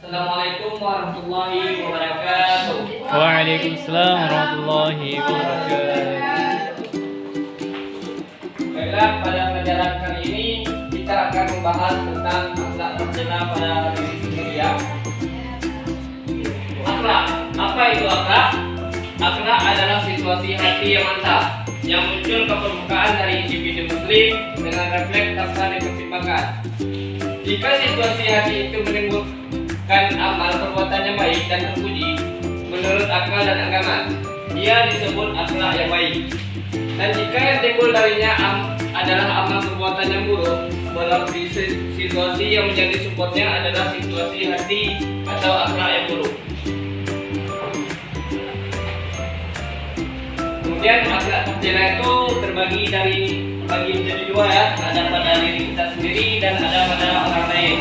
Assalamualaikum warahmatullahi wabarakatuh. Waalaikumsalam warahmatullahi wabarakatuh. Baiklah, pada pelajaran kali ini kita akan membahas tentang akhlak tercela pada diri sendiri ya. Akhlak, apa itu akhlak? Akhlak adalah situasi hati yang mantap yang muncul ke permukaan dari individu muslim dengan refleks tanpa dipertimbangkan. Jika situasi hati itu menimbulkan amal perbuatan yang baik dan terpuji menurut akal dan agama, dia disebut akhlak yang baik. Dan jika yang timbul darinya adalah amal perbuatan yang buruk, berarti situasi yang menjadi supportnya adalah situasi hati atau akhlak yang buruk. Kemudian akhlak tercela itu terbagi menjadi dua ya, ada pada diri kita sendiri dan ada pada orang lain.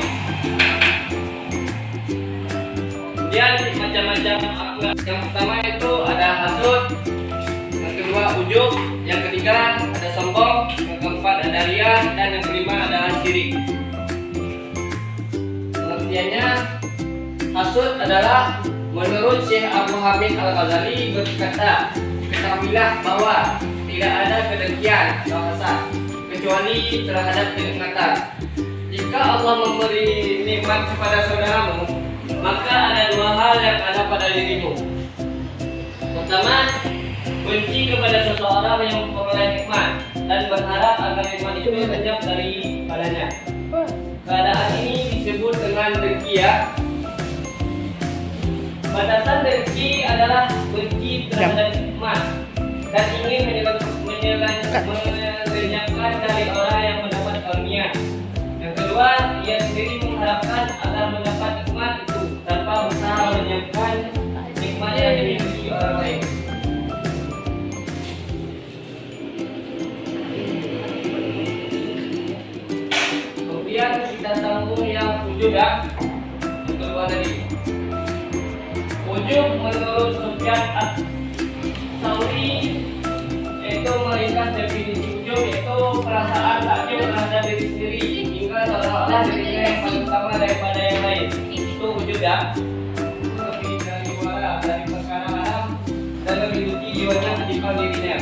Kemudian macam-macam akhlak. Yang pertama itu ada hasud, yang kedua ujub, yang ketiga ada sombong, yang keempat ada riya, dan yang kelima adalah syirik. Pengertiannya, hasud adalah menurut Syekh Abu Hamid Al-Ghazali berkata, ketahuilah bahwa tidak ada kedengkian atau hasad kecuali terhadap kenikmatan. Jika Allah memberi nikmat kepada saudaramu, maka ada dua hal yang ada pada dirimu. Pertama, benci kepada seseorang yang memperoleh nikmat dan berharap agar nikmat itu lenyap dari padanya. Keadaan ini disebut dengan dengki ya. Batasan dengki adalah benci terhadap nikmat dan ingin melenyapkan dari orang yang mendapat karunia. Yang kedua, ia sendiri mengharapkan agar mendapat nikmat itu tanpa berusaha melenyapkan nikmat yang dimiliki orang lain. Kemudian kita sambung yang ujub ya, yang kedua tadi. Ujub menurut Sufyan Ats-Tsauri yaitu meringkas definisi ujub yaitu perasaan takjub terhadap diri sendiri hingga seolah-olah dirinya yang paling utama daripada yang lain. Itu ujub ya. Lebih dari wara dari perkara haram dan lebih benci jiwanya ketimbang dirinya.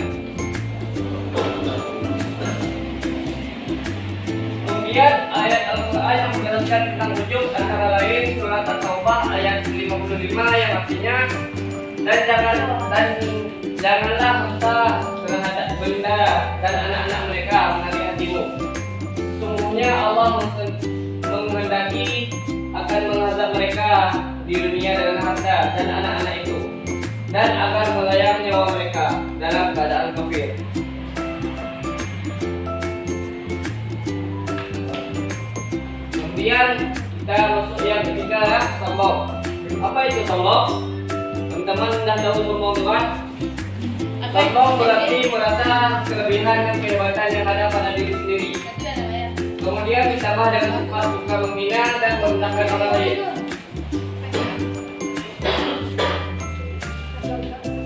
Kemudian ayat Al-Quran yang menjelaskan tentang ujub antara lain surat At-Taubah ayat 55 yang artinya janganlah hasta terhadap benda dan anak-anak mereka mengenai hatimu. Sungguhnya Allah menghendaki akan mengazab mereka di dunia dengan harta dan anak-anak itu, dan agar melayang nyawa mereka dalam keadaan kafir. Kemudian kita masuk yang ketiga, sombong. Apa itu sombong? Teman-teman dah tahu sombong kan? Sombong berarti merasa kelebihan dan kehebatan yang ada pada diri sendiri. Kemudian ditambah dengan sifat suka menghina dan merendahkan orang lain.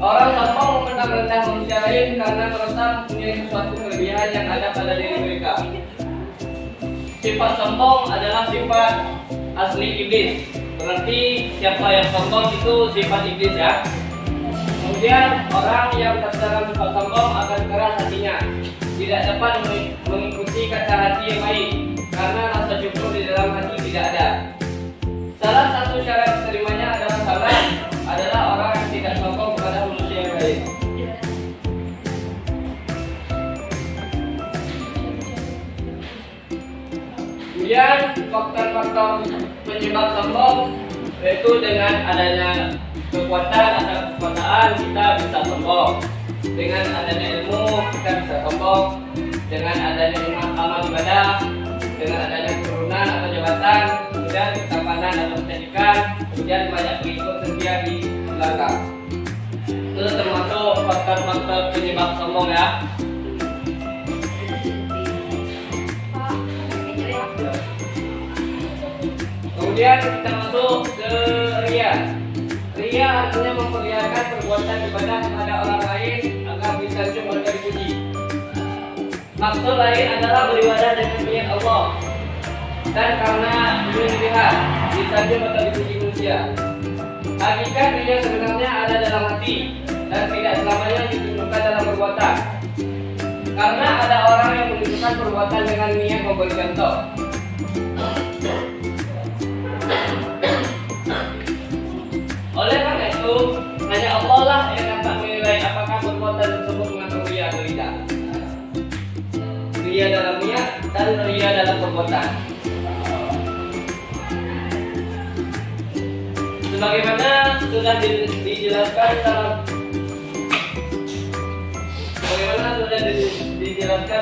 Orang sombong memandang rendah manusia lain karena merasa mempunyai sesuatu kelebihan yang ada pada diri mereka. Sifat sombong adalah sifat asli iblis. Berarti siapa yang sombong itu sifat iblis ya. Kemudian orang yang terserang sifat sombong akan keras hatinya, tidak dapat mengikuti kata hati yang baik karena rasa syukur di dalam hati tidak ada. Salah satu syarat diterimanya adalah orang yang tidak sombong kepada manusia yang lain. Kemudian faktor-faktor penyebab sombong yaitu dengan adanya kekuatan atau kekuasaan kita bisa sombong, dengan adanya ilmu kita bisa sombong, dengan adanya amal ibadah, dengan adanya keturunan atau jabatan, kemudian ketampanan atau kecantikan, kemudian banyak pengikut setia di belakang. Itu termasuk faktor-faktor penyebab sombong ya. Kemudian kita masuk ke riya. Riya artinya memperlihatkan perbuatan ibadah kepada orang lain agar bisa syukur dan puji. Maksud lain adalah beribadah dengan niat Allah. dan karena ingin dilihat, disanjung atau dipuji manusia. Hakikat dunia sebenarnya ada dalam hati dan tidak selamanya ditunjukkan dalam perbuatan. Karena ada orang yang menunjukkan perbuatan dengan niat memberi contoh. Oleh karena itu, hanya Allah lah yang dapat menilai apakah perbuatan tersebut mengandung ria atau tidak. Ria dalam niat dan ria dalam perbuatan. Sebagaimana sudah dijelaskan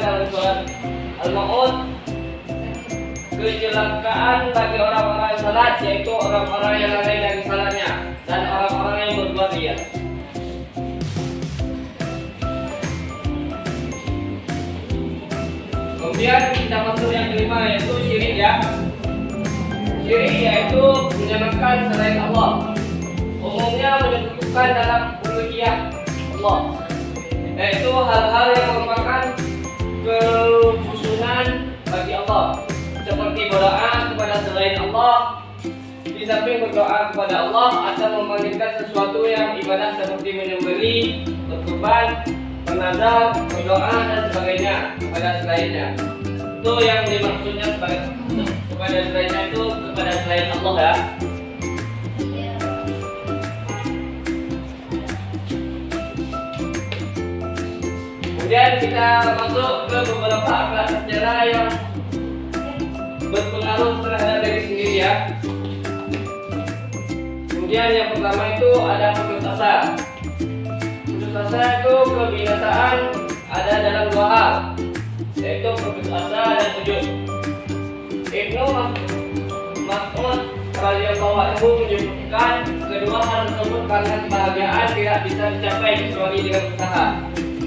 dalam surat Al-Maun, kecelakaan bagi orang-orang yang salat yaitu orang-orang yang lalai dari salatnya dan orang-orang yang berbuat ria. Kemudian kita masuk yang kelima yaitu syirik ya. Syirik yaitu menyamakan selain Allah. Umumnya menyebutkan dalam uluhiyah Allah, yaitu hal-hal yang merupakan kekhususan bagi Allah, seperti berdoa kepada selain Allah, di samping berdoa kepada Allah atau memanggilkan sesuatu yang ibadah seperti menyembelih, berkurban, bernazar, berdoa dan sebagainya kepada selainnya. Itu yang dimaksudnya kepada selainnya itu kepada selain Allah ya. Kemudian kita masuk ke beberapa akhlak sejarah yang berpengaruh terhadap diri sendiri ya. Kemudian yang pertama itu ada putus asa. Putus asa itu kebinasaan ada dalam dua hal, yaitu putus asa dan sujud. Ibnu Mas'ud radhiyallahu anhu menyebutkan kedua hal tersebut karena kebahagiaan tidak bisa dicapai kecuali dengan usaha,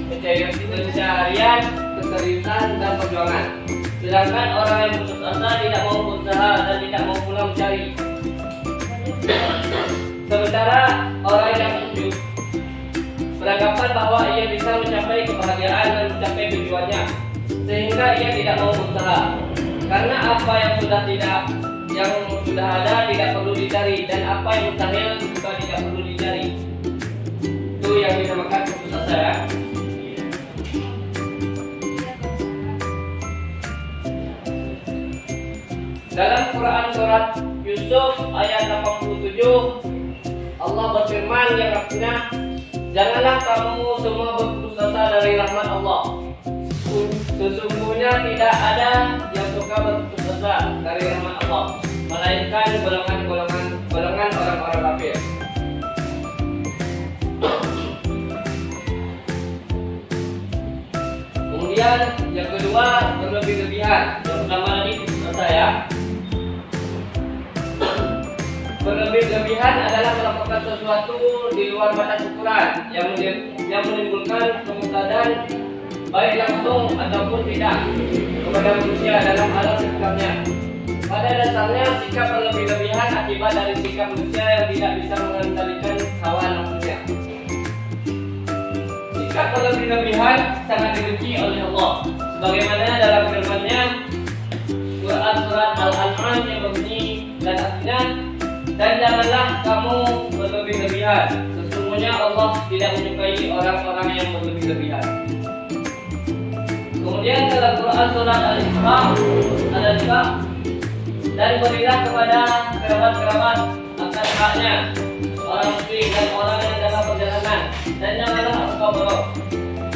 pencarian, keseriusan dan perjuangan. Sedangkan orang yang putus asa tidak mau berusaha dan tidak mau pula mencari. Sementara orang yang sujud beranggapan bahwa ia bisa mencapai kebahagiaan dan mencapai tujuannya, sehingga ia tidak mau berusaha. Karena apa yang sudah ada tidak perlu dicari, dan apa yang mustahil juga tidak perlu dicari. Itu yang dinamakan putus asa ya. Dalam Quran surat Yusuf ayat 87, Allah berfirman yang artinya, janganlah kamu semua berputus asa dari rahmat Allah. Sesungguhnya tidak ada yang suka berputus asa dari rahmat Allah, melainkan golongan orang-orang kafir. Kemudian yang kedua berlebih-lebihan. Yang pertama tadi putus asa ya. Berlebih-lebihan adalah melakukan sesuatu di luar batas ukuran yang menimbulkan kemungkaran baik langsung ataupun tidak kepada manusia dalam alam sekitarnya. Pada dasarnya sikap berlebih-lebihan akibat dari sikap manusia yang tidak bisa mengendalikan hawa nafsunya. Sikap berlebih-lebihan sangat dibenci oleh Allah, sebagaimana dalam firman-Nya Quran surat Al-An'am yang berbunyi dan artinya, dan janganlah kamu berlebih-lebihan. Sesungguhnya Allah tidak menyukai orang-orang yang berlebih-lebihan. Kemudian dalam Quran surat Al-Isra ada juga, dan berilah kepada kerabat-kerabat akan haknya, orang muslim dan orang yang dalam perjalanan, dan janganlah engkau boros.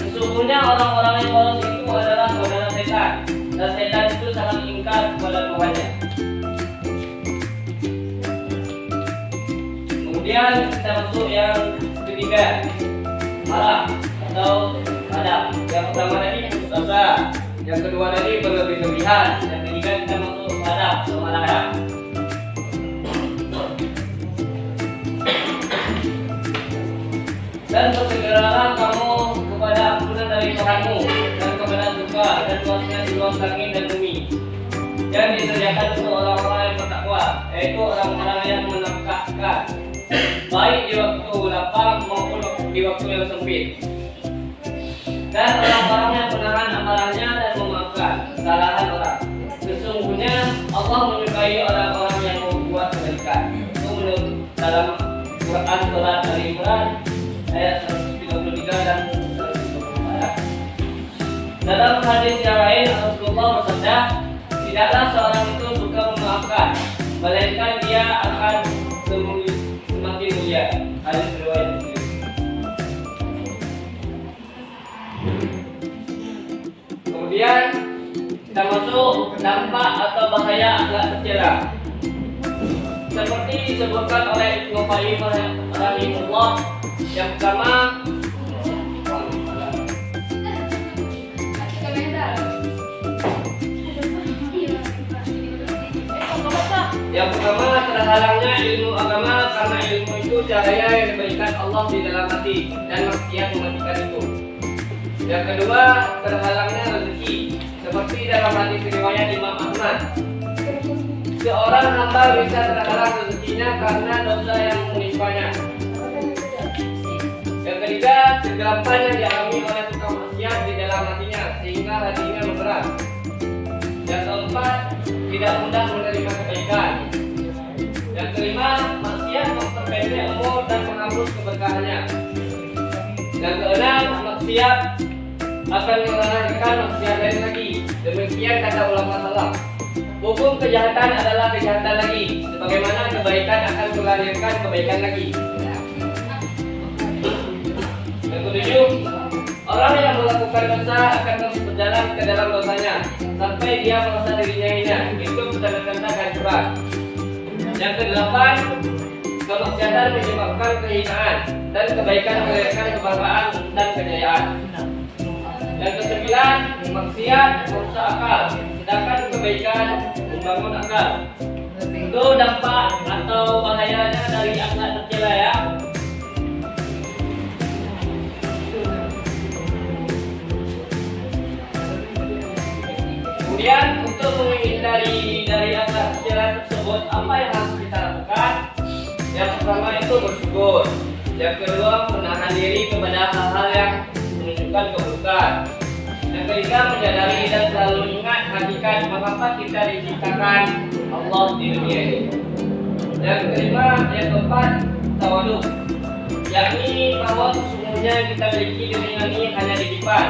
Sesungguhnya orang-orang yang boros itu adalah saudara setan, dan setan itu sangat ingkar kepada Tuhannya. Kemudian kita masuk yang ketiga, marah atau adab. Yang pertama tadi putus asa, yang kedua tadi berlebih-lebihan, yang ketiga kita masuk adab atau marah ya. Dan bersegeralah kamu kepada ampunan dari Tuhanmu dan kepada surga dan luasnya di luar langit dan bumi, yang disediakan untuk orang-orang yang bertakwa, yaitu orang-orang yang menafkahkan baik di waktu lapang maupun di waktu yang sempit, dan orang-orang yang menahan amarahnya dan memaafkan kesalahan orang. Sesungguhnya Allah Allah menyukai orang-orang yang membuat kebaikan. Itu menurut dalam Quran surat Al-Imran ayat 133 dan 134. Dalam hadis yang lain Rasulullah bersabda, tidaklah seorang itu suka memaafkan, melainkan dia akan semakin mulia. Hadis riwayat Muslim. Kemudian kita masuk dampak atau bahaya akhlak tercela. Seperti disebutkan oleh Ibnu Qayyim rahimahullah, yang pertama terhalangnya ilmu agama karena ilmu itu cahaya yang diberikan Allah di dalam hati dan maksiat mematikan itu. Yang kedua, terhalangnya rezeki, seperti dalam hadis riwayat Imam Ahmad. Seorang hamba bisa terhalang rezekinya karena dosa yang menimpanya. Yang ketiga, kegelapan yang dialami oleh tukang maksiat di dalam hatinya sehingga hatinya memberat. Yang keempat, tidak mudah menerima kebaikan. Yang kelima, maksiat memperpendek umur dan menghapus keberkahannya. Yang keenam, maksiat akan melahirkan maksiat lain lagi. Demikian kata ulama salaf. Hukum kejahatan adalah kejahatan lagi, sebagaimana kebaikan akan melahirkan kebaikan lagi. Yang ketujuh, orang yang melakukan dosa akan terus berjalan ke dalam dosanya sampai dia merasa dirinya hina. Itu tanda-tanda kehancuran. Yang kedelapan, kemaksiatan menyebabkan kehinaan dan kebaikan melahirkan kebanggaan dan kejayaan. Yang kesembilan, maksiat merusak akal, sedangkan kebaikan membangun akal. Itu dampak atau bahayanya dari akhlak tercela ya. Kemudian untuk menghindari dari akhlak tercela tersebut, apa yang harus kita lakukan? Yang pertama itu bersyukur. Yang kedua, menahan diri kepada hal-hal yang menunjukkan keburukan. Yang ketiga, menyadari dan selalu ingat hakikat mengapa kita diciptakan Allah di dunia ini. Yang kelima, yang keempat, tawaduk, yakni bahwa sesungguhnya yang kita miliki di dunia ini hanya titipan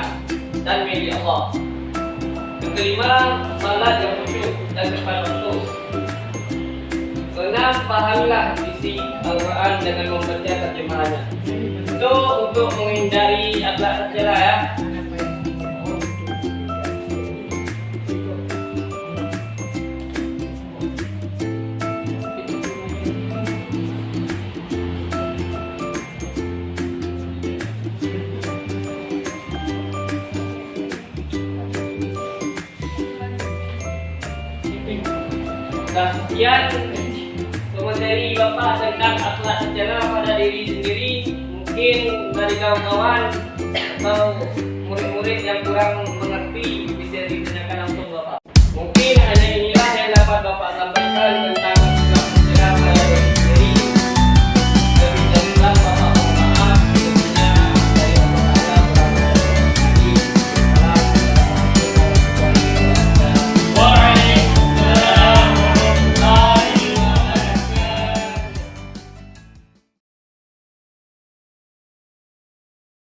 dan milik Allah. Yang kelima, salat yang khusyuk dan tepat waktu. Keenam, pahamilah isi Al-Quran dengan membaca terjemahannya. Itu untuk menghindari akhlak tercela ya. Nah, sekian materi Bapak tentang akhlak tercela pada diri sendiri. Mungkin dari kawan-kawan atau murid-murid yang kurang mengerti bisa ditanyakan langsung Bapak.